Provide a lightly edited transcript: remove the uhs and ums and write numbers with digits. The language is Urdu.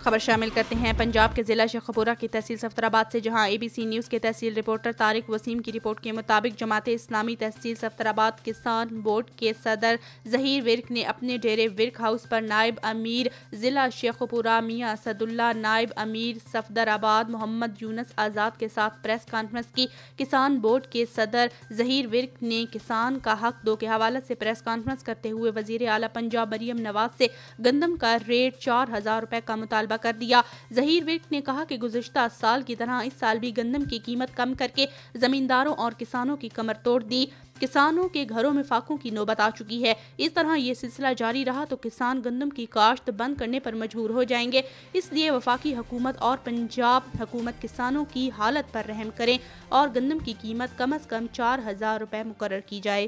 خبر شامل کرتے ہیں پنجاب کے ضلع شیخوپورہ کی تحصیل صفدرآباد سے، جہاں اے بی سی نیوز کے تحصیل رپورٹر طارق وسیم کی رپورٹ کے مطابق جماعت اسلامی تحصیل صفدرآباد کسان بورڈ کے صدر ظہیر ورک نے اپنے ڈیرے ورک ہاؤس پر نائب امیر ضلع شیخوپورہ میاں اسد اللہ، نائب امیر صفدرآباد محمد یونس آزاد کے ساتھ پریس کانفرنس کی۔ کسان بورڈ کے صدر ظہیر ورک نے کسان کا حق دو کے حوالے سے پریس کانفرنس کرتے ہوئے وزیر اعلیٰ پنجاب مریم نواز سے گندم کا ریٹ 4000 روپے کا مطالبہ کر دیا۔ ظہیر ورک نے کہا کہ گزشتہ سال کی طرح اس سال بھی گندم کی قیمت کم کر کے زمینداروں اور کسانوں کی کمر توڑ دی۔ کسانوں کے گھروں میں فاقوں کی نوبت آ چکی ہے۔ اس طرح یہ سلسلہ جاری رہا تو کسان گندم کی کاشت بند کرنے پر مجبور ہو جائیں گے۔ اس لیے وفاقی حکومت اور پنجاب حکومت کسانوں کی حالت پر رحم کریں اور گندم کی قیمت کم از کم 4000 روپے مقرر کی جائے۔